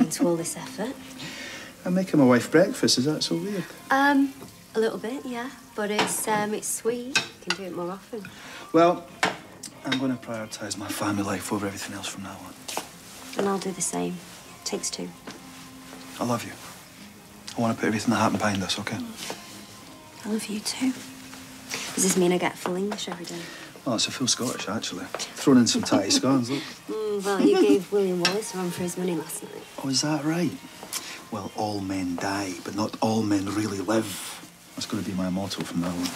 go into all this effort? I'm making my wife breakfast. Is that so weird? A little bit, yeah. But it's sweet. You can do it more often. Well, I'm going to prioritise my family life over everything else from now on. And I'll do the same. Takes two. I love you. I want to put everything that happened behind us, OK? I love you too. Does this mean I get full English every day? Well, it's a full Scottish, actually. Thrown in some tight scones, look. Well, you gave William Wallace a run for his money last night. Oh, is that right? Well, all men die, but not all men really live. That's going to be my motto from now on.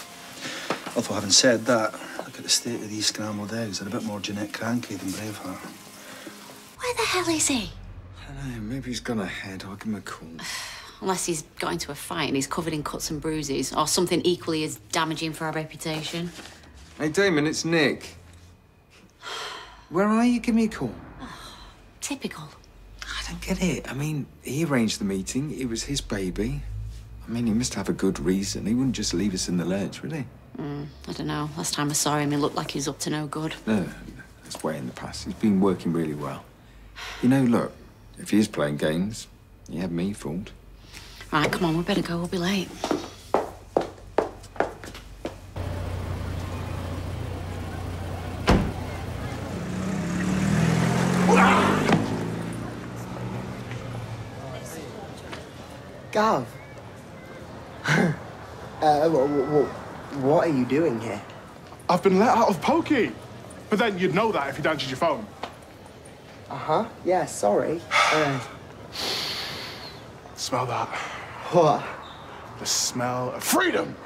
Although, having said that, look at the state of these scrambled eggs. They're a bit more Jeanette Cranky than Braveheart. Where the hell is he? I don't know, maybe he's gone ahead. I'll give him a call. Unless he's got into a fight and he's covered in cuts and bruises, or something equally as damaging for our reputation. Hey, Damon, it's Nick. Where are you? Give me a call. Typical. I don't get it. I mean, he arranged the meeting. It was his baby. I mean, he must have a good reason. He wouldn't just leave us in the lurch, would he? I don't know. Last time I saw him, he looked like he was up to no good. No, that's way in the past. He's been working really well. You know, look, if he is playing games, he had me fooled. Right, come on, we better go. We'll be late. Gav. What are you doing here? I've been let out of pokey. But then you'd know that if you'd answered your phone. Uh-huh. Yeah, sorry. Smell that. What? The smell of freedom.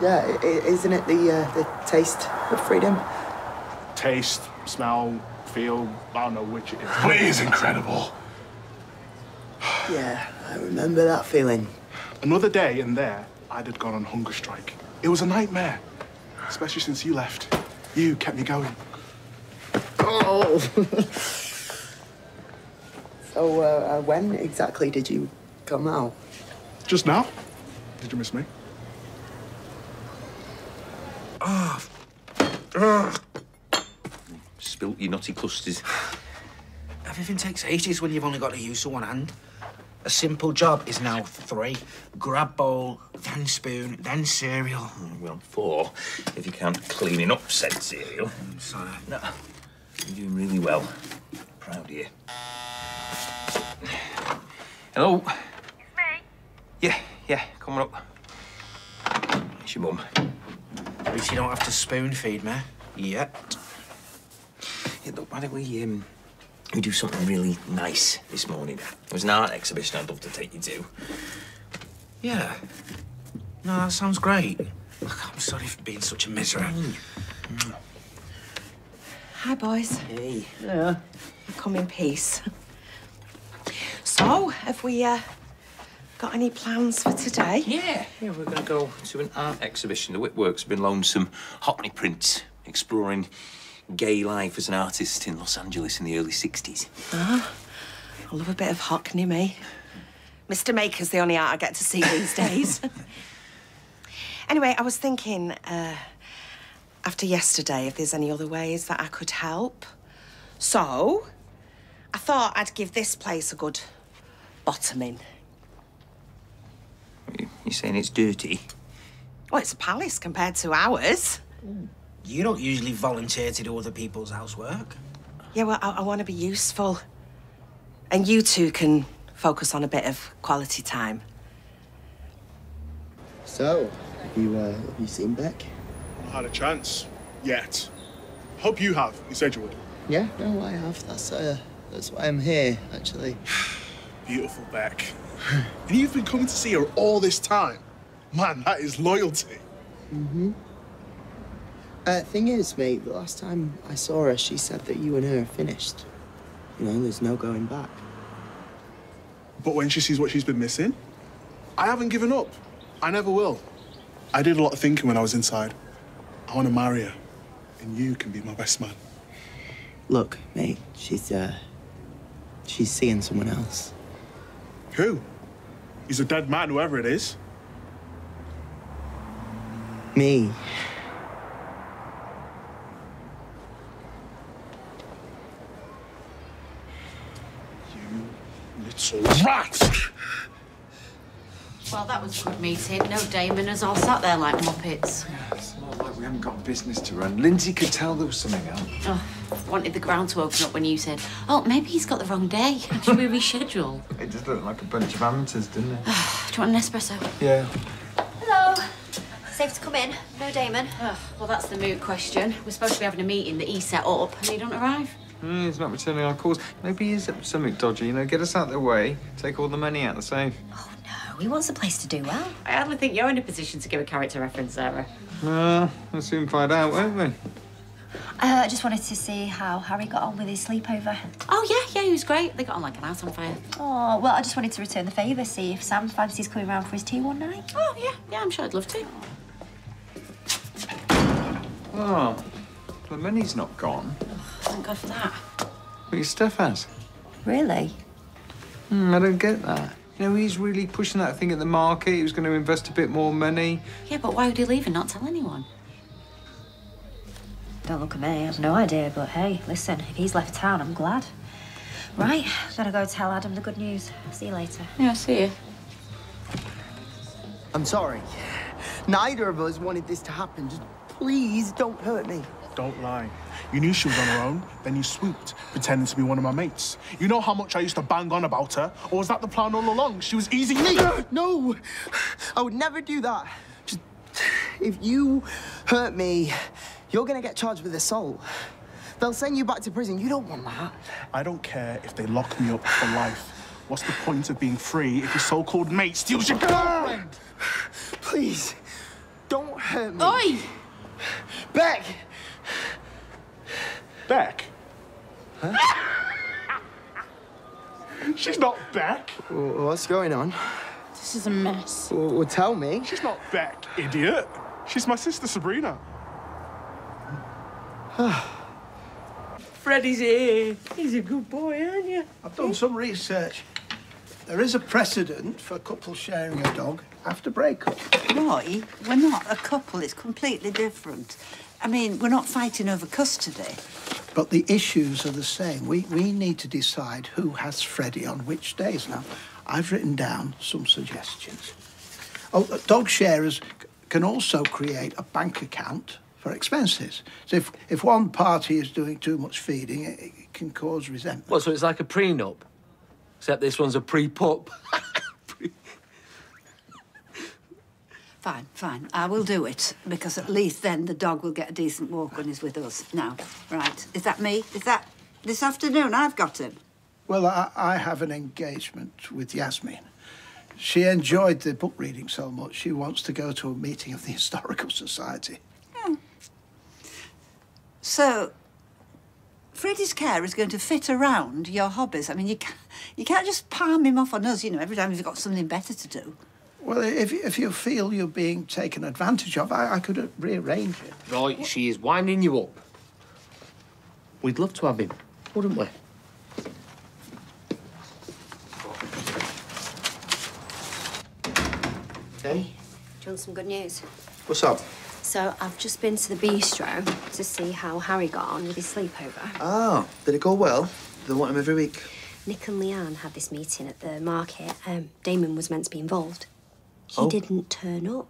Yeah, isn't it the taste of freedom? Taste, smell, feel, I don't know which it is. But it is incredible. Yeah, I remember that feeling. Another day in there, I'd had gone on hunger strike. It was a nightmare, especially since you left. You kept me going. Oh! So, when exactly did you come out? Just now. Did you miss me? Spilt your nutty custards. Everything takes ages when you've only got to use one hand. A simple job is now 3. Grab bowl, then spoon, then cereal. Well, 4, if you can't cleaning up said cereal. Sorry. No, you're doing really well. Proud of you. Hello? It's me. Yeah, coming up. It's your mum. At least you don't have to spoon feed me. Yet. Yeah, look, why don't we do something really nice this morning? There's an art exhibition I'd love to take you to. Yeah. No, that sounds great. Look, I'm sorry for being such a misery. Hi, boys. Hey. Yeah. Come in peace. So, have we got any plans for today? Yeah, we're going to go to an art exhibition. The Whitworks have been loaned some Hockney prints, exploring gay life as an artist in Los Angeles in the early 60s. Ah, I love a bit of Hockney, me. Mr. Maker's the only art I get to see these days. Anyway, I was thinking, after yesterday, if there's any other ways that I could help. So, I thought I'd give this place a good bottoming. You're saying it's dirty? Well, it's a palace compared to ours. You don't usually volunteer to do other people's housework. Yeah, well, I want to be useful. And you two can focus on a bit of quality time. So, have you seen Beck? Not had a chance. Yet. Hope you have. You said you would. Yeah, no, I have. That's why I'm here, actually. Beautiful Beck. And you've been coming to see her all this time. Man, that is loyalty. Mm-hmm. Thing is, mate, the last time I saw her, she said that you and her are finished. You know, there's no going back. But when she sees what she's been missing, I haven't given up. I never will. I did a lot of thinking when I was inside. I want to marry her, and you can be my best man. Look, mate, she's seeing someone else. Who? He's a dead man, whoever it is. Me. It's right! Well, that was a good meeting. No Damon us all sat there like muppets. It's not like we haven't got business to run. Lindsay could tell there was something up. Oh, wanted the ground to open up when you said, oh, maybe he's got the wrong day. Should we reschedule? It just looked like a bunch of amateurs, didn't it? Do you want an espresso? Yeah. Hello. Safe to come in. No Damon. Oh, well, that's the moot question. We're supposed to be having a meeting that he set up and he don't arrive. He's not returning our calls. Maybe he's up to something dodgy, you know, get us out of the way, take all the money out of the safe. Oh, no. He wants the place to do well. I hardly think you're in a position to give a character reference, Sarah. Well, we'll soon find out, won't we? I just wanted to see how Harry got on with his sleepover. Oh, yeah, he was great. They got on like an house on fire. Oh, well, I just wanted to return the favour, see if Sam fancies coming round for his tea one night. Oh, yeah, I'm sure I'd love to. Oh, the money's not gone. Thank God for that. But your stuff has. Really? I don't get that. You know, he's really pushing that thing at the market. He was going to invest a bit more money. Yeah, but why would he leave and not tell anyone? Don't look at me, I have no idea, but hey, listen, if he's left town, I'm glad. Right, gotta go tell Adam the good news. See you later. Yeah, see you. I'm sorry. Neither of us wanted this to happen. Just please don't hurt me. Don't lie. You knew she was on her own, then you swooped, pretending to be one of my mates. You know how much I used to bang on about her? Or was that the plan all along? She was easing me? No! I would never do that. Just, if you hurt me, you're gonna get charged with assault. They'll send you back to prison. You don't want that. I don't care if they lock me up for life. What's the point of being free if your so-called mate steals your girlfriend? Please, don't hurt me. Oi! Beck! Beck? Huh? She's not Beck. What's going on? This is a mess. Well, tell me. She's not Beck, idiot. She's my sister Sabrina. Freddie's here. He's a good boy, aren't you? I've done some research. There is a precedent for couples sharing a dog after breakup. Roy, we're not a couple. It's completely different. I mean, we're not fighting over custody. But the issues are the same. We need to decide who has Freddie on which days. Now, I've written down some suggestions. Oh, dog sharers can also create a bank account for expenses. So if one party is doing too much feeding, it can cause resentment. Well, so it's like a prenup, except this one's a pre-pup. Fine, fine. I will do it, because at least then the dog will get a decent walk when he's with us. Now, right, is that me? Is that this afternoon I've got him? Well, I have an engagement with Yasmin. She enjoyed the book reading so much, she wants to go to a meeting of the Historical Society. Oh. So, Freddie's care is going to fit around your hobbies. I mean, you can't just palm him off on us, you know, every time you've got something better to do. Well, if you feel you're being taken advantage of, I could rearrange it. Right, she is winding you up. We'd love to have him, wouldn't we? Hey. Do you want some good news? What's up? So, I've just been to the bistro to see how Harry got on with his sleepover. Oh, did it go well? They want him every week. Nick and Leanne had this meeting at the market. Damon was meant to be involved. He Oh. didn't turn up.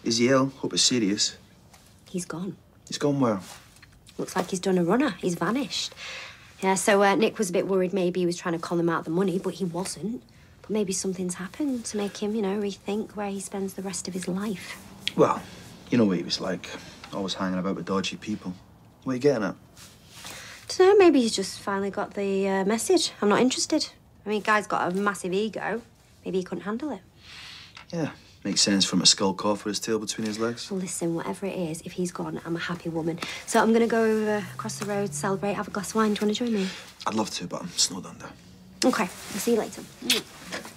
Is he ill? Hope it's serious. He's gone. He's gone where? Looks like he's done a runner. He's vanished. Yeah, so Nick was a bit worried maybe he was trying to con them out the money, but he wasn't. But maybe something's happened to make him, you know, rethink where he spends the rest of his life. Well, you know what he was like. Always hanging about with dodgy people. What are you getting at? Dunno, maybe he's just finally got the message. I'm not interested. I mean, guy's got a massive ego. Maybe he couldn't handle it. Yeah, makes sense from a skull cough with his tail between his legs. Well, listen, whatever it is, if he's gone, I'm a happy woman. So I'm going to go over across the road, celebrate, have a glass of wine. Do you want to join me? I'd love to, but I'm snowed under. OK, I'll see you later.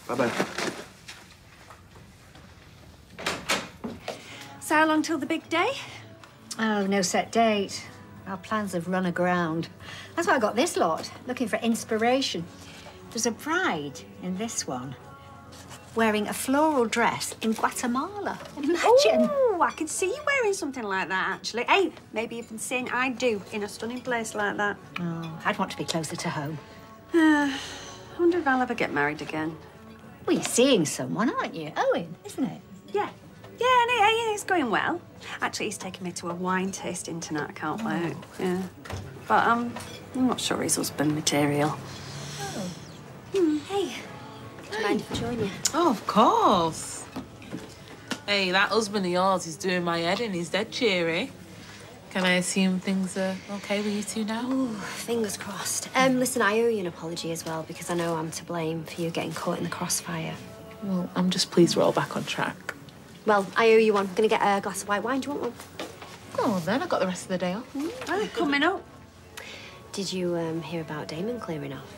Bye-bye. So how long till the big day? Oh, no set date. Our plans have run aground. That's why I got this lot, looking for inspiration. There's a bride in this one, wearing a floral dress in Guatemala. Imagine. Oh, I could see you wearing something like that, actually. Hey, maybe even saying I do in a stunning place like that. Oh, I'd want to be closer to home. I wonder if I'll ever get married again. Well, you're seeing someone, aren't you? Owen, isn't it? Yeah. Yeah, and it's going well. Actually, he's taking me to a wine tasting tonight. I can't wait. Yeah. But I'm not sure he's husband material. Hey, do you mind if I join you? Oh, of course. Hey, that husband of yours is doing my head in. He's dead cheery. Can I assume things are okay with you two now? Ooh, fingers crossed. Listen, I owe you an apology as well because I know I'm to blame for you getting caught in the crossfire. Well, I'm just pleased we're all back on track. Well, I owe you one. I'm going to get a glass of white wine. Do you want one? Oh, then I've got the rest of the day off. Oh, coming up. Did you hear about Damon clearing off?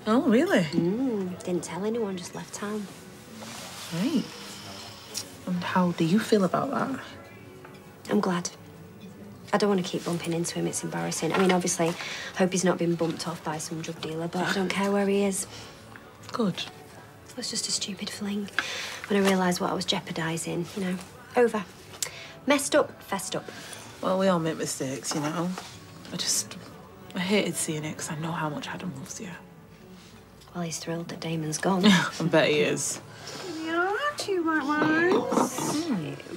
Oh, really? Didn't tell anyone, just left town. Right. And how do you feel about that? I'm glad. I don't want to keep bumping into him. It's embarrassing. I mean, obviously, I hope he's not been bumped off by some drug dealer, but I don't care where he is. Good. It was just a stupid fling. When I realised what I was jeopardising, you know, over. Messed up, fessed up. Well, we all make mistakes, you know. I hated seeing it because I know how much Adam loves you. Well, he's thrilled that Damon's gone. I bet he is. You all right, two white wines?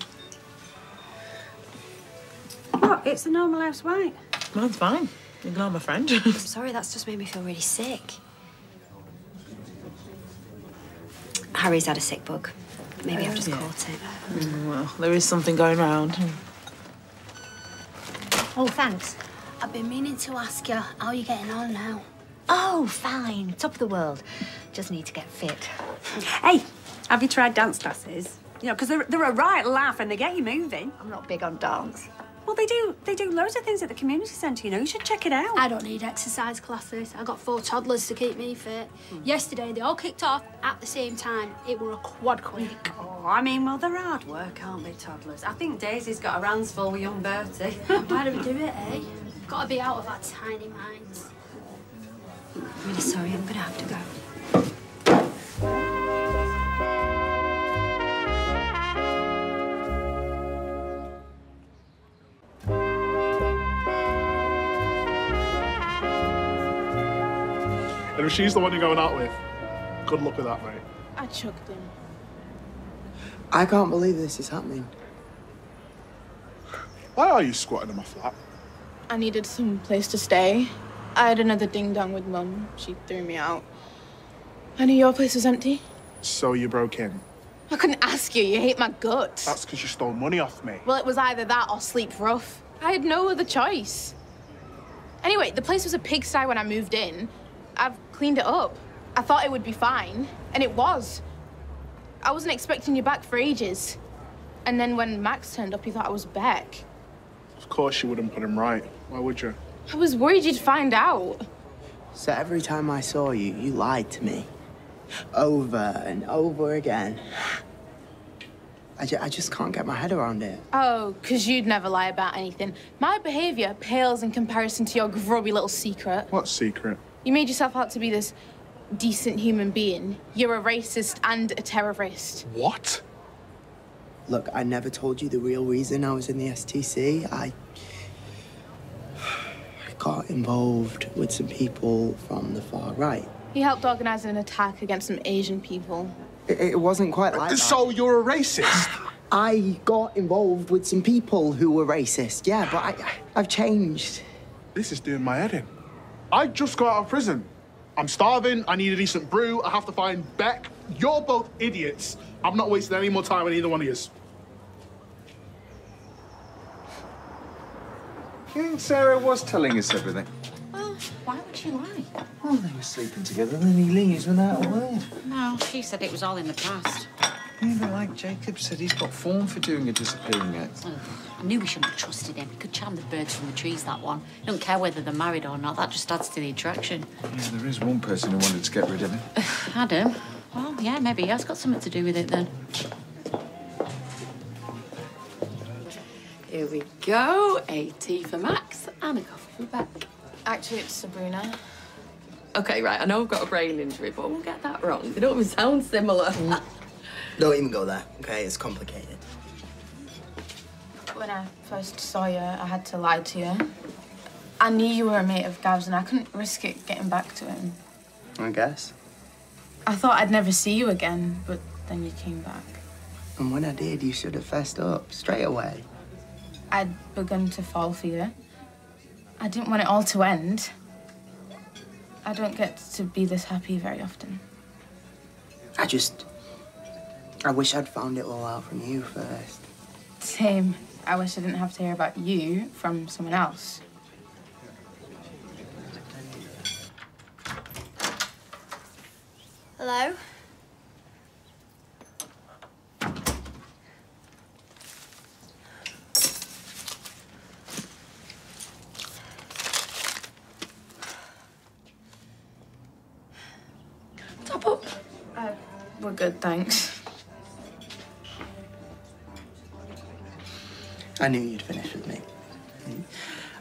What? It's a normal house white. Mine's fine. Ignore my friend. I'm sorry, that's just made me feel really sick. Harry's had a sick bug. Maybe I've just caught it. Well, there is something going round. Oh, thanks. I've been meaning to ask you, how are you getting on now? Oh, fine. Top of the world. Just need to get fit. Hey, have you tried dance classes? You know, because they're a right laugh and they get you moving. I'm not big on dance. Well, they do loads of things at the community centre, you know. You should check it out. I don't need exercise classes. I got 4 toddlers to keep me fit. Yesterday, they all kicked off at the same time. It were a quad week. Oh, I mean, well, they're hard work, aren't they, toddlers? I think Daisy's got her hands full with young Bertie. Why do we do it, eh? Gotta be out of our tiny minds. I'm really sorry, I'm gonna have to go. And if she's the one you're going out with, good luck with that, mate. I chucked him. I can't believe this is happening. Why are you squatting in my flat? I needed some place to stay. I had another ding-dong with Mum. She threw me out. I knew your place was empty. So you broke in? I couldn't ask you. You hate my guts. That's because you stole money off me. Well, it was either that or sleep rough. I had no other choice. Anyway, the place was a pigsty when I moved in. I've cleaned it up. I thought it would be fine, and it was. I wasn't expecting you back for ages. And then when Max turned up, he thought I was back. Of course you wouldn't put him right. Why would you? I was worried you'd find out. So every time I saw you, you lied to me. Over and over again. I just can't get my head around it. Oh, 'cause you'd never lie about anything. My behaviour pales in comparison to your grubby little secret. What secret? You made yourself out to be this decent human being. You're a racist and a terrorist. What? Look, I never told you the real reason I was in the STC. I got involved with some people from the far right. He helped organise an attack against some Asian people. It wasn't quite like that. So you're a racist? I got involved with some people who were racist, yeah, but I've changed. This is doing my head in. I just got out of prison. I'm starving, I need a decent brew, I have to find Beck. You're both idiots. I'm not wasting any more time on either one of yous. You think Sarah was telling us everything? Well, why would she lie? Oh, they were sleeping together, then he leaves without a word. No, she said it was all in the past. Yeah, but like Jacob said, he's got form for doing a disappearing act. Oh, I knew we shouldn't have trusted him. He could charm the birds from the trees, that one. Don't care whether they're married or not. That just adds to the attraction. Yeah, there is one person who wanted to get rid of him. Adam? Well, yeah, maybe he has got something to do with it then. Here we go. A tea for Max and a coffee for Beck. Actually, it's Sabrina. Okay, right, I know I've got a brain injury, but I won't get that wrong. They don't even sound similar. Don't even go there, okay? It's complicated. When I first saw you, I had to lie to you. I knew you were a mate of Gav's and I couldn't risk it getting back to him. I guess. I thought I'd never see you again, but then you came back. And when I did, you should have fessed up straight away. I'd begun to fall for you. I didn't want it all to end. I don't get to be this happy very often. I wish I'd found it all out from you first. Same. I wish I didn't have to hear about you from someone else. Hello? Top up. We're good, thanks. I knew you'd finish with me.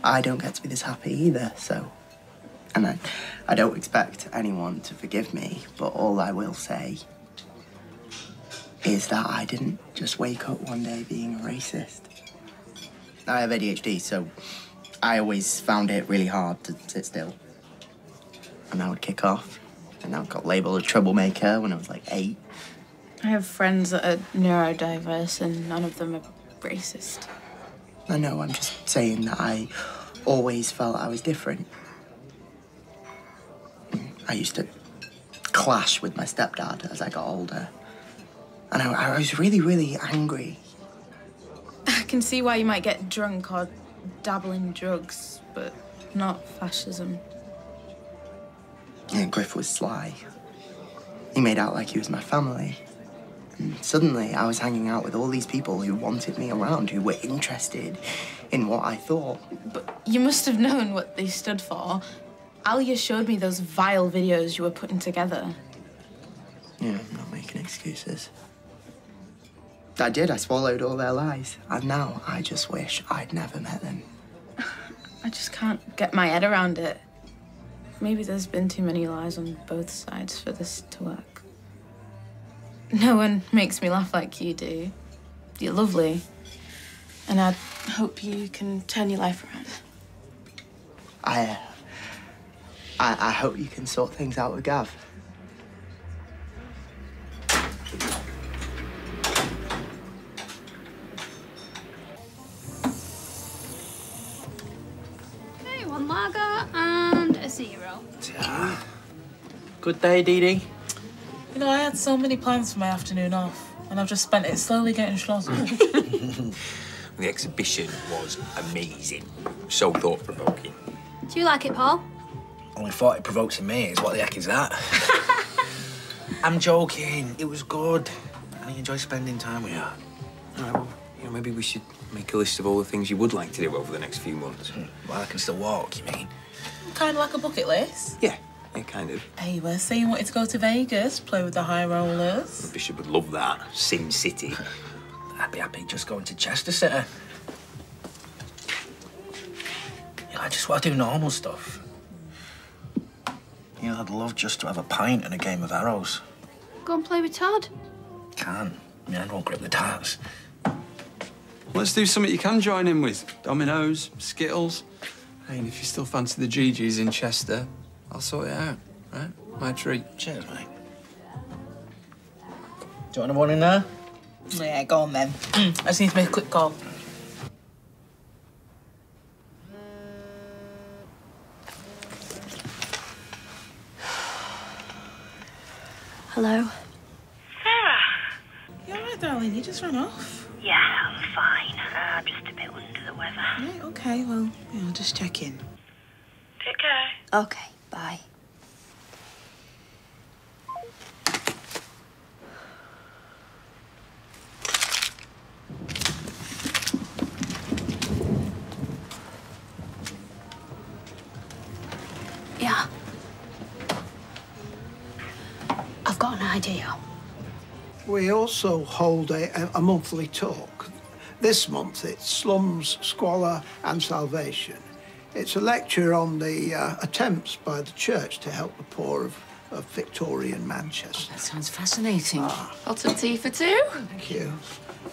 I don't get to be this happy either, so... And I don't expect anyone to forgive me, but all I will say is that I didn't just wake up one day being a racist. I have ADHD, so I always found it really hard to sit still. And I would kick off, and I got labelled a troublemaker when I was like 8. I have friends that are neurodiverse and none of them are racist. I know, I'm just saying that I always felt I was different. I used to clash with my stepdad as I got older. And I was really, really angry. I can see why you might get drunk or dabble in drugs, but not fascism. Yeah, Griff was sly. He made out like he was my family. And suddenly, I was hanging out with all these people who wanted me around, who were interested in what I thought. But you must have known what they stood for. Alia showed me those vile videos you were putting together. Yeah, I'm not making excuses. I did. I swallowed all their lies. And now I just wish I'd never met them. I just can't get my head around it. Maybe there's been too many lies on both sides for this to work. No one makes me laugh like you do. You're lovely. And I hope you can turn your life around. I hope you can sort things out with Gav. Okay, 1 lager and a 0. Good day, Dee Dee. You know, I had so many plans for my afternoon off, and I've just spent it slowly getting schlossy. The exhibition was amazing. So thought-provoking. Do you like it, Paul? Only thought it provokes in me. What the heck is that? I'm joking. It was good. And I enjoy spending time with you. All right, well, you know, maybe we should make a list of all the things you would like to do over the next few months. Well, I can still walk, you mean? Kind of like a bucket list? Yeah, kind of. Hey, you were saying you wanted to go to Vegas, play with the high rollers. The Bishop would love that. Sin City. I'd be happy just going to Chester City. Yeah, I just want to do normal stuff. You know, I'd love just to have a pint and a game of arrows. Go and play with Todd. Can. I mean, I don't grip the darts. Let's do something you can join in with. Dominoes, Skittles. Hey, and if you still fancy the GGs in Chester, I'll sort it out, right? My treat. Cheers, mate. Do you want one in there? Yeah, go on then. I just need to make a quick call. Hello? Sarah. You all right, darling? You just ran off. Yeah, I'm fine. I'm just a bit under the weather. Right, okay, well, yeah, I'll just check in. Take care. Okay, bye. Yeah. I've got an idea. We also hold a monthly talk. This month it's Slums, Squalor and Salvation. It's a lecture on the attempts by the church to help the poor of Victorian Manchester. That sounds fascinating. Lots of tea for two. Thank you.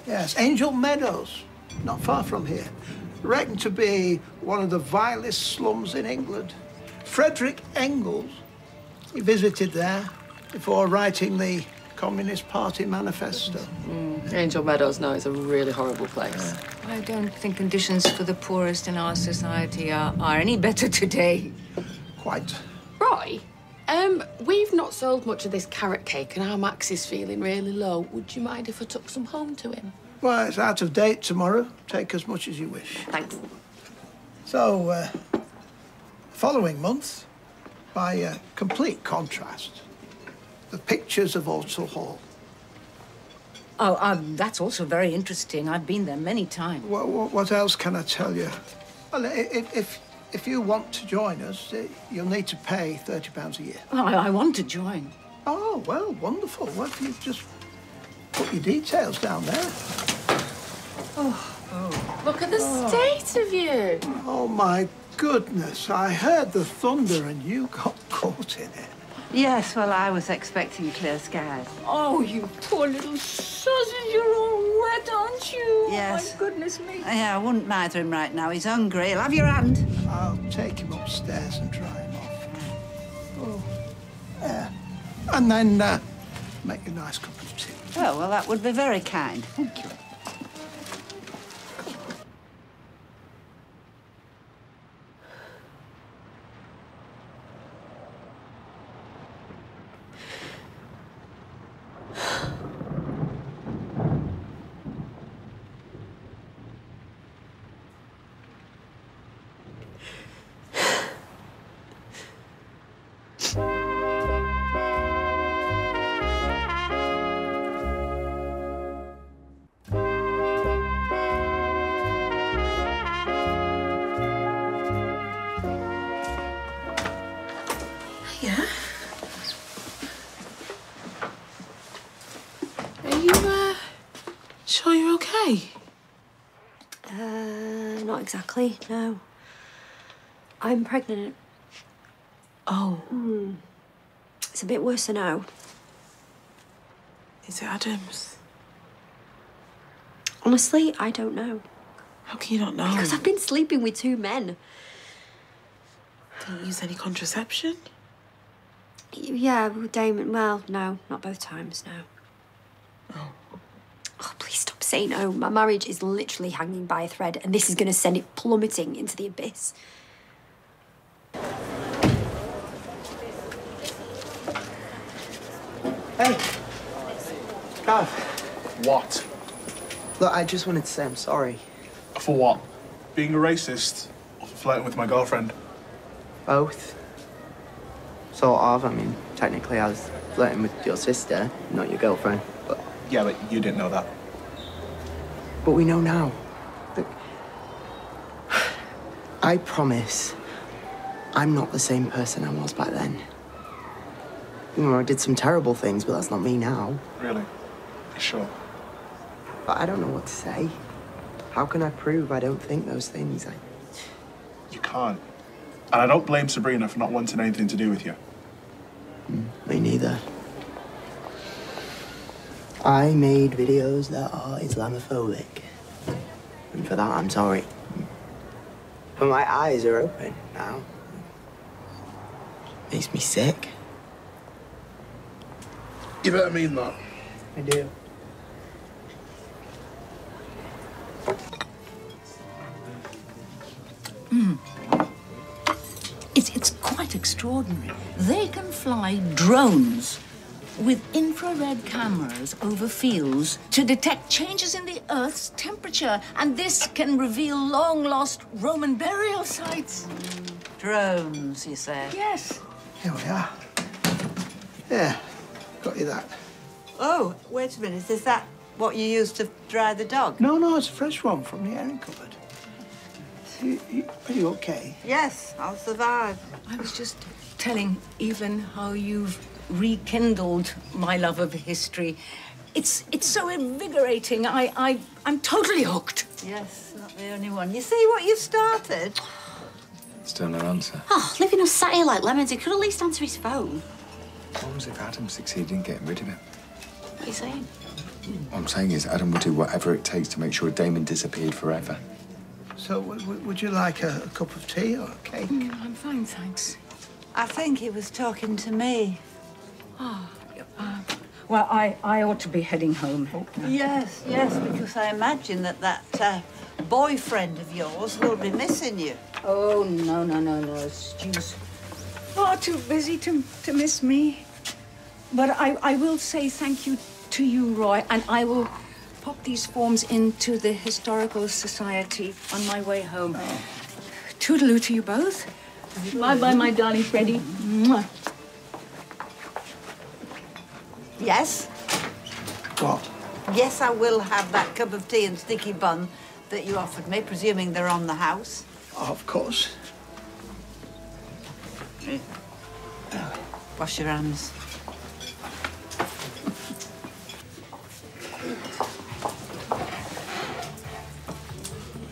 Yes, Angel Meadows, not far from here. Reckoned to be one of the vilest slums in England. Frederick Engels He visited there before writing the Communist Party manifesto. Angel Meadows now is a really horrible place. I don't think conditions for the poorest in our society are any better today. Quite. Roy, we've not sold much of this carrot cake and our Max is feeling really low. Would you mind if I took some home to him? Well, it's out of date tomorrow. Take as much as you wish. Thanks. So, following month, by complete contrast, the pictures of Walsall Hall. Oh, that's also very interesting. I've been there many times. What else can I tell you? Well, if you want to join us, you'll need to pay £30 a year. Well, I want to join. Oh, well, wonderful. What if you just put your details down there? Oh, look at the state of you. Oh, my goodness. I heard the thunder and you got caught in it. Yes, well, I was expecting clear skies. Oh, you poor little sausage, you're all wet, aren't you? Yes. My goodness me. Yeah, I wouldn't mither him right now. He's hungry. He'll have your hand. I'll take him upstairs and dry him off. Oh, yeah. And then make a nice cup of tea. Oh, well, that would be very kind. Thank you. Yeah? Are you, sure you're okay? Not exactly, no. I'm pregnant. Oh. It's a bit worse than now. Is it Adam's? Honestly, I don't know. How can you not know? Because I've been sleeping with 2 men. Didn't use any contraception? Yeah, with Damon. Well, no, not both times, no. Oh, please stop saying no. My marriage is literally hanging by a thread, and this is going to send it plummeting into the abyss. Hey. Gav. What? Look, I just wanted to say I'm sorry. For what? Being a racist or for flirting with my girlfriend? Both. Sort of. I mean, technically I was flirting with your sister, not your girlfriend, but... Yeah, but you didn't know that. But we know now. Look, I promise I'm not the same person I was back then. You know, I did some terrible things, but that's not me now. Really? You sure? But I don't know what to say. How can I prove I don't think those things? You can't. And I don't blame Sabrina for not wanting anything to do with you. Me neither. I made videos that are Islamophobic. And for that, I'm sorry. But my eyes are open now. Makes me sick. You better mean that. I do. It's quite extraordinary. They can fly drones with infrared cameras over fields to detect changes in the Earth's temperature, and this can reveal long-lost Roman burial sites. Drones, you say? Yes. Here we are. Yeah, got you that. Oh, wait a minute. Is that what you used to dry the dog? No, it's a fresh one from the airing cupboard. Are you okay? Yes, I'll survive. I was just telling Evelyn how you've rekindled my love of history. It's so invigorating. I'm totally hooked. Yes, not the only one. You see what you've started? Still no answer. Oh, leaving us sat here like lemons. He could at least answer his phone. What was if Adam succeeded in getting rid of him? What are you saying? What I'm saying is Adam would do whatever it takes to make sure Damon disappeared forever. So, would you like a cup of tea or a cake? I'm fine, thanks. I think he was talking to me. Oh, well, I ought to be heading home. Yes, yes, because I imagine that boyfriend of yours will be missing you. Oh, no. Stu's far too busy to miss me. But I will say thank you to you, Roy, and I will pop these forms into the Historical Society on my way home. Toodaloo to you both. Bye-bye, my darling Freddie. Mwah. Yes? What? Yes, I will have that cup of tea and sticky bun that you offered me, presuming they're on the house. Of course. Wash your hands.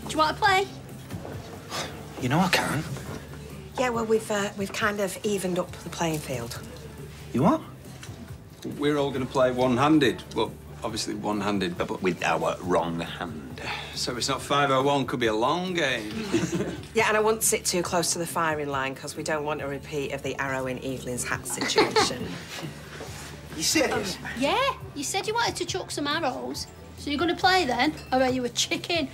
Do you want to play? You know I can. Yeah, well, we've kind of evened up the playing field. You what? We're all going to play one-handed. Well, obviously one-handed, but with our wrong hand. So it's not 501, could be a long game. Yeah, and I wouldn't sit too close to the firing line because we don't want a repeat of the arrow in Evelyn's hat situation. You serious? Yeah, you said you wanted to chuck some arrows. So you're going to play then? Or are you a chicken?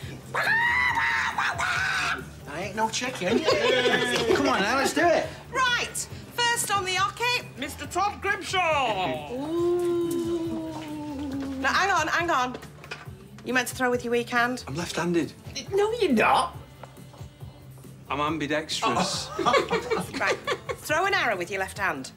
I ain't no chicken. Come on now, let's do it. Right, first on the hockey, Mr. Todd Grimshaw. Now, hang on. You meant to throw with your weak hand? I'm left-handed. No, you're not. I'm ambidextrous. Right, throw an arrow with your left hand.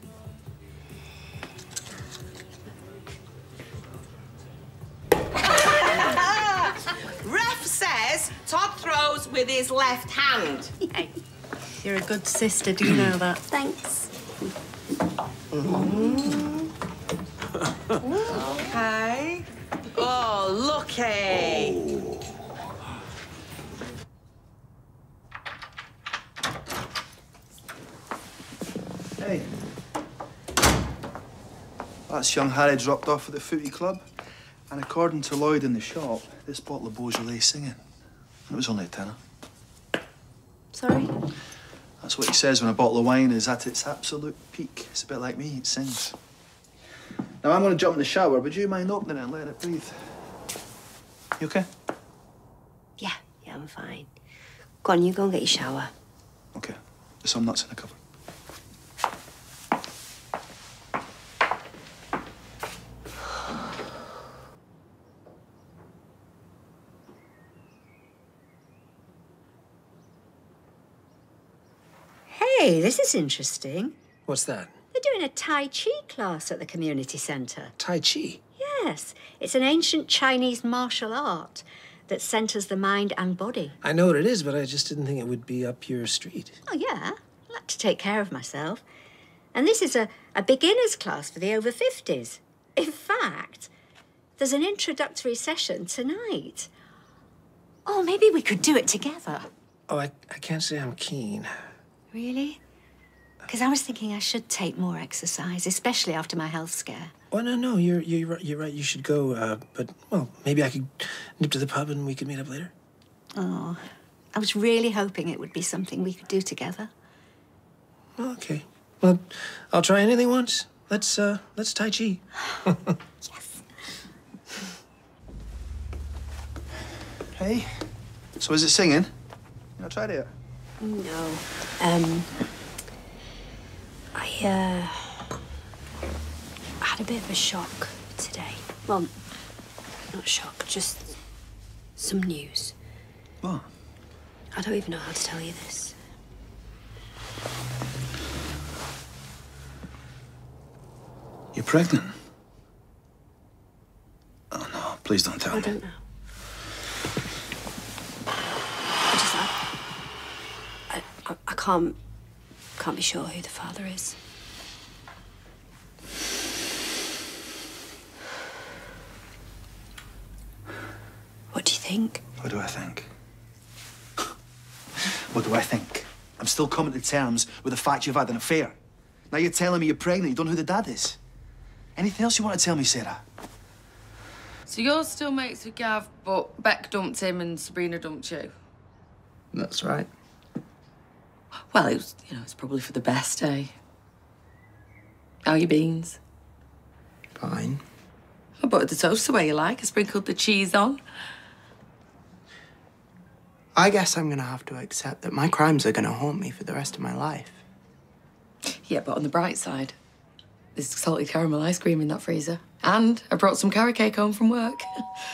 Ref says Todd throws with his left hand. Hey, you're a good sister, do you know that? Thanks. Okay. Oh, looky. Hey. That's young Harry dropped off at the footy club. And according to Lloyd in the shop, this bottle of Beaujolais singing. It was only a tenner. Sorry? That's what he says when a bottle of wine is at its absolute peak. It's a bit like me, it sings. Now, I'm going to jump in the shower. Would you mind opening it and letting it breathe? You okay? Yeah, I'm fine. Go on, you go and get your shower. Okay. There's some nuts in the cupboard. Hey, this is interesting. What's that? They're doing a Tai Chi class at the community centre. Tai Chi? Yes, it's an ancient Chinese martial art that centres the mind and body. I know what it is, but I just didn't think it would be up your street. Oh, yeah. I like to take care of myself. And this is a beginner's class for the over 50s. In fact, there's an introductory session tonight. Oh, maybe we could do it together. Oh, I can't say I'm keen. Really? Because I was thinking I should take more exercise, especially after my health scare. Oh, no, you're right. You should go, but, well, maybe I could nip to the pub and we could meet up later. Oh, I was really hoping it would be something we could do together. Okay. Well, I'll try anything once. Let's Tai Chi. Yes. Hey, so is it singing? You not tried it yet? No. I had a bit of a shock today. Well, not shock, just some news. What? I don't even know how to tell you this. You're pregnant? Oh, no, please don't tell me. I don't know. I can't be sure who the father is. What do you think? What do I think? What do I think? I'm still coming to terms with the fact you've had an affair. Now you're telling me you're pregnant, you don't know who the dad is. Anything else you want to tell me, Sarah? So you're still mates with Gav, but Beck dumped him and Sabrina dumped you? That's right. Well, it's probably for the best, eh? How are your beans? Fine. I buttered the toast the way you like. I sprinkled the cheese on. I guess I'm gonna have to accept that my crimes are gonna haunt me for the rest of my life. Yeah, but on the bright side, there's salted caramel ice cream in that freezer. And I brought some carrot cake home from work.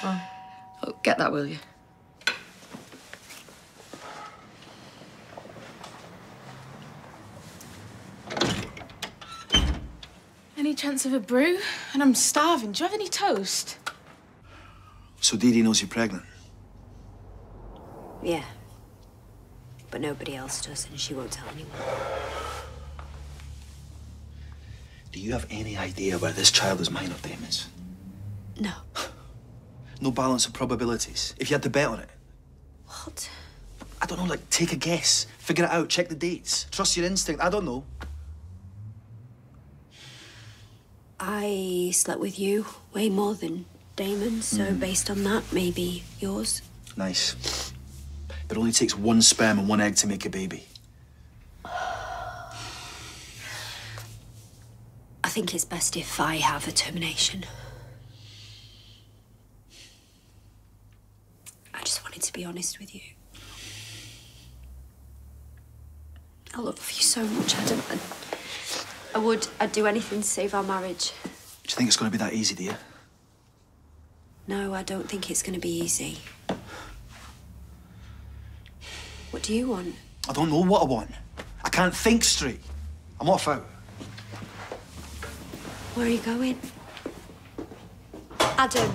Oh, get that, will you? Any chance of a brew? And I'm starving. Do you have any toast? So Dee Dee knows you're pregnant? Yeah. But nobody else does, and she won't tell anyone. Do you have any idea where this child is mine or Damon's? No. No balance of probabilities. If you had to bet on it. What? I don't know, like, take a guess. Figure it out, check the dates. Trust your instinct, I don't know. I slept with you way more than Damon, so based on that, maybe yours. Nice. But it only takes one sperm and one egg to make a baby. I think it's best if I have a termination. I just wanted to be honest with you. I love you so much, Adam. I'd do anything to save our marriage. Do you think it's going to be that easy, do you? No, I don't think it's going to be easy. What do you want? I don't know what I want. I can't think straight. I'm off out. Where are you going? Adam.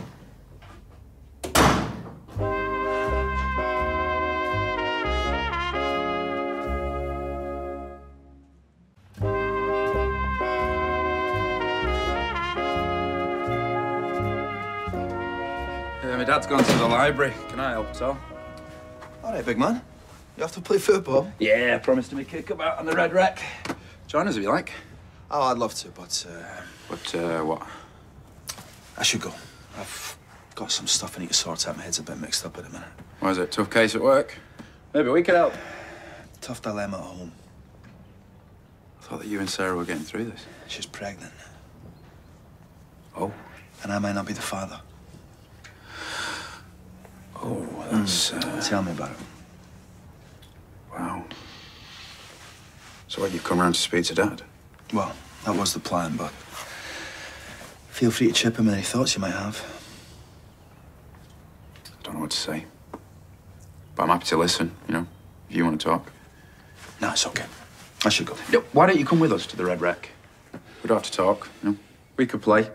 My dad's gone to the library. Can I help, Tom? All right, big man. You have to play football? Yeah, promised to me kick about on the red wreck. Join us if you like. Oh, I'd love to, but... what? I should go. I've got some stuff I need to sort out. My head's a bit mixed up at the minute. Why is it? Tough case at work? Maybe we could help. Tough dilemma at home. I thought that you and Sarah were getting through this. She's pregnant. Oh? And I might not be the father. Oh, that's... Tell me about it. Wow. So what, you've come around to speak to Dad? Well, that was the plan, but... Feel free to chip him with any thoughts you might have. I don't know what to say. But I'm happy to listen, you know, if you want to talk. No, it's okay. I should go. No, why don't you come with us to the Red Wreck? We don't have to talk, you know. We could play.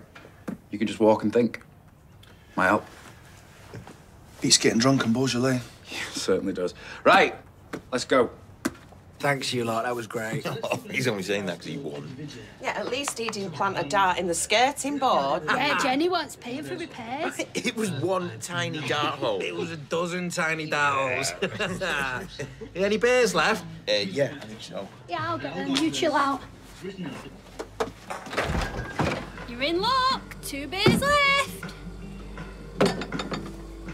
You can just walk and think. Might help. Beats getting drunk in Beaujolais. Yeah, certainly does. Right, let's go. Thanks, you lot. That was great. He's only saying that because he won. Yeah, at least he didn't plant a dart in the skirting board. Yeah, Jenny wants paying for repairs. It was one tiny dart hole. It was a dozen tiny dart holes. Any beers left? Yeah, I think so. Yeah, I'll get them. You chill out. You're in luck. 2 beers left.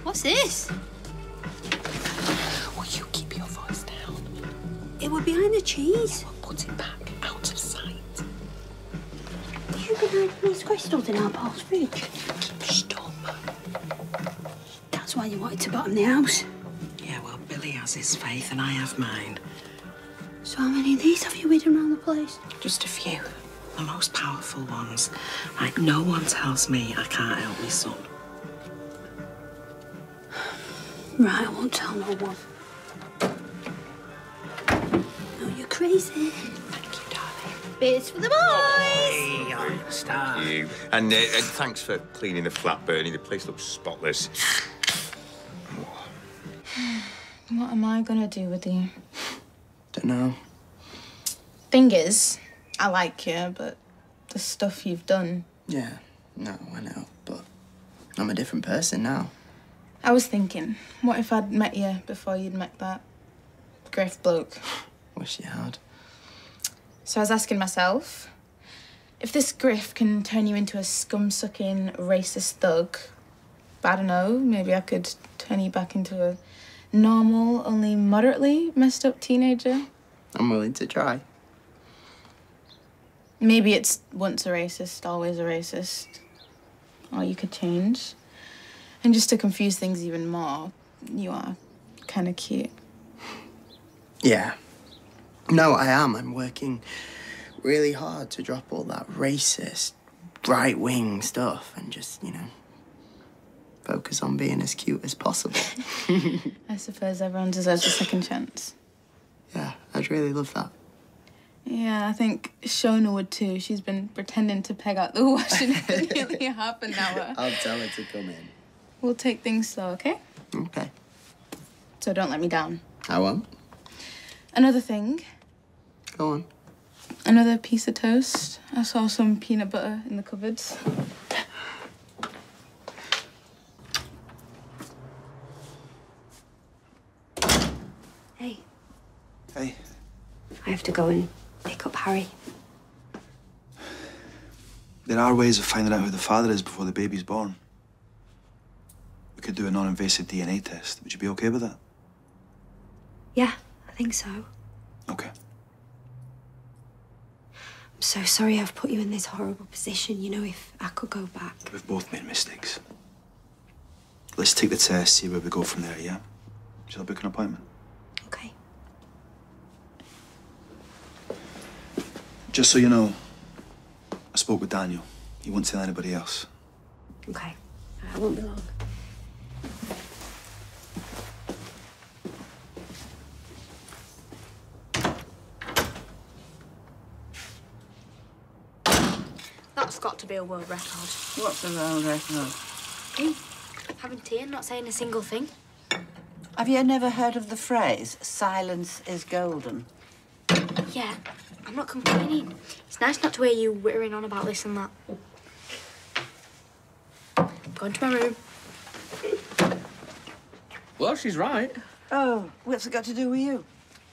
What's this? Will you keep your voice down? It were behind the cheese. We'll put it back out of sight. You can hide those crystals in our Paul's fridge. Keep stum. That's why you wanted to bottom the house. Yeah, well, Billy has his faith and I have mine. So how many of these have you hidden around the place? Just a few. The most powerful ones. Like, no one tells me I can't help my son. Right, I won't tell no one. No, you're crazy. Thank you, darling. Beers for the boys! Hey, I'm a star. You. And thanks for cleaning the flat, Bernie. The place looks spotless. What am I gonna do with you? Dunno. Thing is, I like you, but the stuff you've done. Yeah, no, I know, but I'm a different person now. I was thinking, what if I'd met you before you'd met that griff bloke? Wish you had. So I was asking myself, if this griff can turn you into a scum-sucking, racist thug, I don't know, maybe I could turn you back into a normal, only moderately messed up teenager. I'm willing to try. Maybe it's once a racist, always a racist. Or you could change. And just to confuse things even more, you are kind of cute. Yeah. No, I am. I'm working really hard to drop all that racist, right-wing stuff and just, you know, focus on being as cute as possible. I suppose everyone deserves a second chance. Yeah, I'd really love that. Yeah, I think Shona would too. She's been pretending to peg out the washing for nearly half an hour. I'll tell her to come in. We'll take things slow, okay? Okay. So don't let me down. I won't. Another thing. Go on. Another piece of toast. I saw some peanut butter in the cupboards. Hey. Hey. I have to go and pick up Harry. There are ways of finding out who the father is before the baby's born. We could do a non-invasive DNA test. Would you be okay with that? Yeah, I think so. Okay. I'm so sorry I've put you in this horrible position. You know, if I could go back. We've both made mistakes. Let's take the test, see where we go from there, yeah? Shall I book an appointment? Okay. Just so you know, I spoke with Daniel. He won't tell anybody else. Okay. I won't be long. That's got to be a world record. What's a world record? Hey, having tea and not saying a single thing. Have you never heard of the phrase, silence is golden? Yeah, I'm not complaining. It's nice not to hear you whittering on about this and that. Going to my room. Well, she's right. Oh, what's it got to do with you?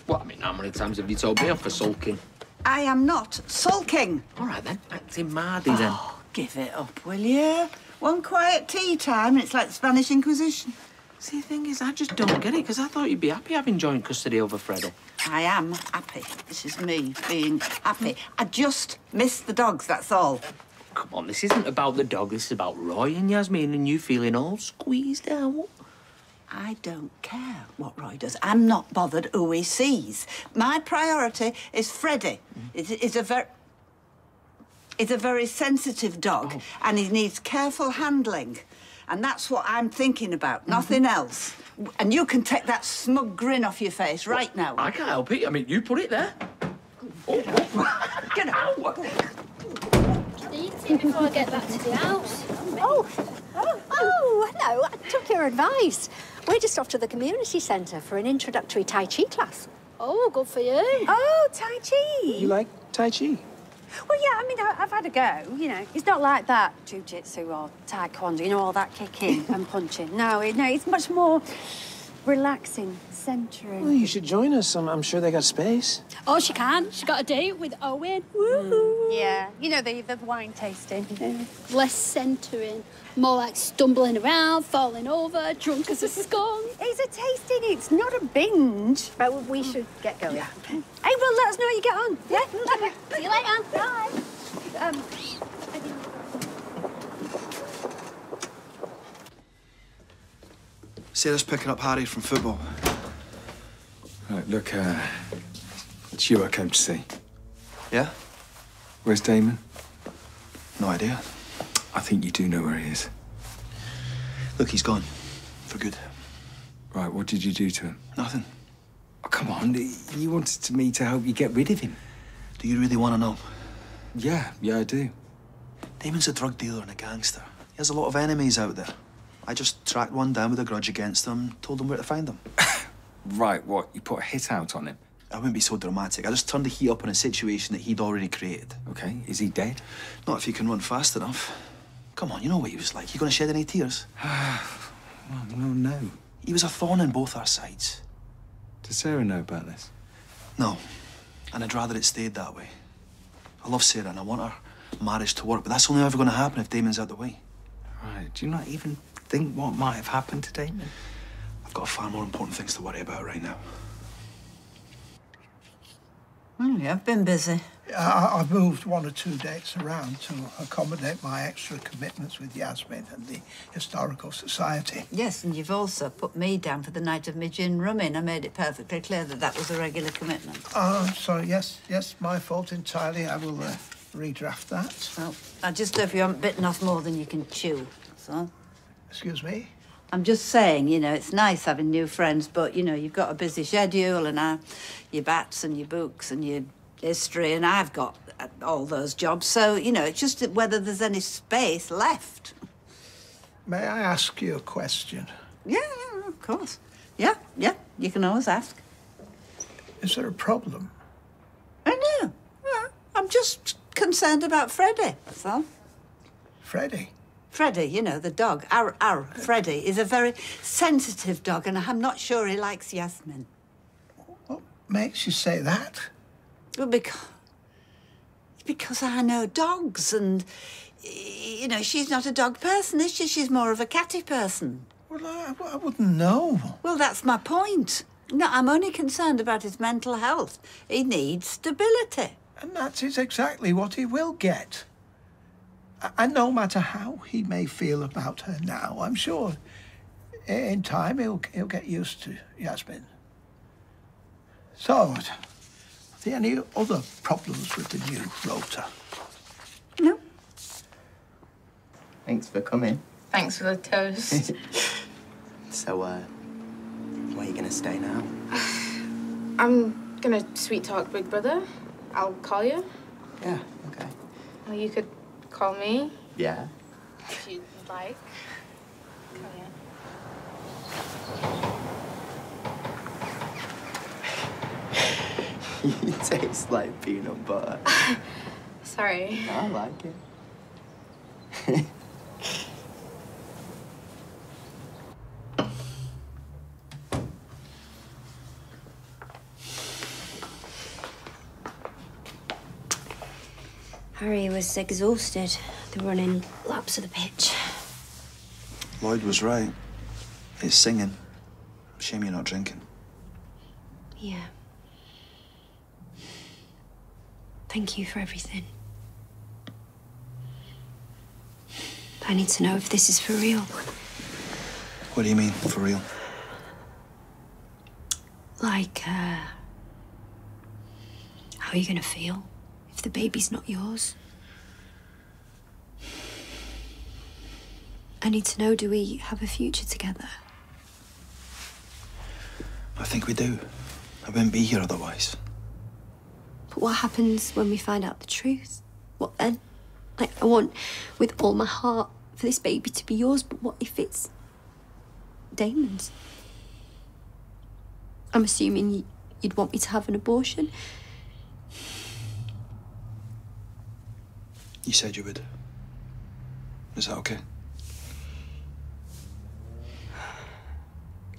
Well, I mean, how many times have you told me off for sulking? I am not sulking. All right, then. Acting mardy, then. Oh, give it up, will you? One quiet tea time and it's like the Spanish Inquisition. See, the thing is, I just don't get it, because I thought you'd be happy having joint custody over Freddie. I am happy. This is me being happy. I just miss the dogs, that's all. Come on, this isn't about the dog. This is about Roy and Yasmin and you feeling all squeezed out. I don't care what Roy does. I'm not bothered who he sees. My priority is Freddie. It's a very sensitive dog, and he needs careful handling. And that's what I'm thinking about, nothing else. And you can take that smug grin off your face right now. I can't help it. I mean, you put it there. Get out! Eat it before I get back to the house. Oh, hello. I took your advice. We're just off to the community centre for an introductory Tai Chi class. Oh, good for you. Oh, Tai Chi. You like Tai Chi? Well, yeah, I mean, I've had a go, you know. It's not like that jiu-jitsu or taekwondo, you know, all that kicking and punching. No, it's much more relaxing, centering. Well, you should join us. I'm sure they got space. Oh, she can. She got a date with Owen. Woo-hoo. Yeah, you know, the wine tasting. Less centering. More like stumbling around, falling over, drunk as a skunk. It's a tasting, it's not a binge. But we should get going. Yeah. Hey, well, let us know how you get on. Yeah? See you later. Bye. Sarah's picking up Harry from football. Right, look, it's you I came to see. Yeah? Where's Damon? No idea. I think you do know where he is. Look, he's gone. For good. Right, what did you do to him? Nothing. Oh, come on, you wanted me to help you get rid of him. Do you really want to know? Yeah, I do. Damon's a drug dealer and a gangster. He has a lot of enemies out there. I just tracked one down with a grudge against him, told him where to find him. Right, what? You put a hit out on him? I wouldn't be so dramatic. I just turned the heat up on a situation that he'd already created. Okay, is he dead? Not if you can run fast enough. Come on, you know what he was like. You gonna shed any tears? Well, no. He was a thorn in both our sides. Does Sarah know about this? No, and I'd rather it stayed that way. I love Sarah and I want our marriage to work, but that's only ever gonna happen if Damon's out the way. Right, do you not even think what might have happened to Damon? I've got far more important things to worry about right now. I've been busy. I've moved 1 or 2 dates around to accommodate my extra commitments with Yasmin and the Historical Society. Yes, and you've also put me down for the night of my gin rummin. I made it perfectly clear that that was a regular commitment. Sorry, yes, my fault entirely. I will redraft that. Well, I just hope you haven't bitten off more than you can chew, that's all. Excuse me? I'm just saying, you know, it's nice having new friends, but, you know, you've got a busy schedule and your bats and your books and your history, and I've got all those jobs. So, you know, it's just whether there's any space left. May I ask you a question? Yeah, of course. Yeah, you can always ask. Is there a problem? I know. Well, I'm just concerned about Freddie, that's all. Freddie? Freddie, you know, the dog. Our Freddie is a very sensitive dog, and I'm not sure he likes Yasmin. What makes you say that? Well, because I know dogs, and, you know, she's not a dog person, is she? She's more of a catty person. Well, I wouldn't know. Well, that's my point. No, I'm only concerned about his mental health. He needs stability. And that is exactly what he will get. And no matter how he may feel about her now, I'm sure in time he'll get used to Yasmin. So, are there any other problems with the new rota? No. Thanks for coming. Thanks for the toast. So, where are you gonna stay now? I'm gonna sweet talk Big Brother. I'll call you. Yeah, okay. Or you could call me. Yeah. If you'd like. Come here. You taste like peanut butter. Sorry. No, I like it. Harry was exhausted. The running laps of the pitch. Lloyd was right. It's singing. Shame you're not drinking. Yeah. Thank you for everything. I need to know if this is for real. What do you mean, for real? Like, how are you gonna feel if the baby's not yours? I need to know, do we have a future together? I think we do. I wouldn't be here otherwise. But what happens when we find out the truth? What then? Like, I want, with all my heart, for this baby to be yours, but what if it's Damon's? I'm assuming you'd want me to have an abortion. You said you would. Is that okay?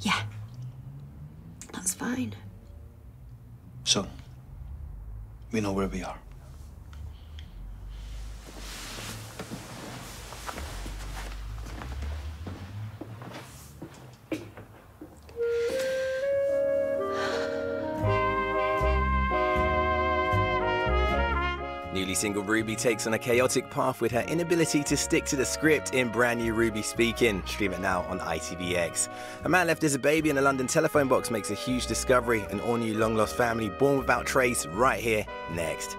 Yeah. That's fine. So, we know where we are. Newly single Ruby takes on a chaotic path with her inability to stick to the script in brand new Ruby Speaking. Stream it now on ITVX. A man left as a baby in a London telephone box makes a huge discovery. An all-new long-lost family born without trace right here next.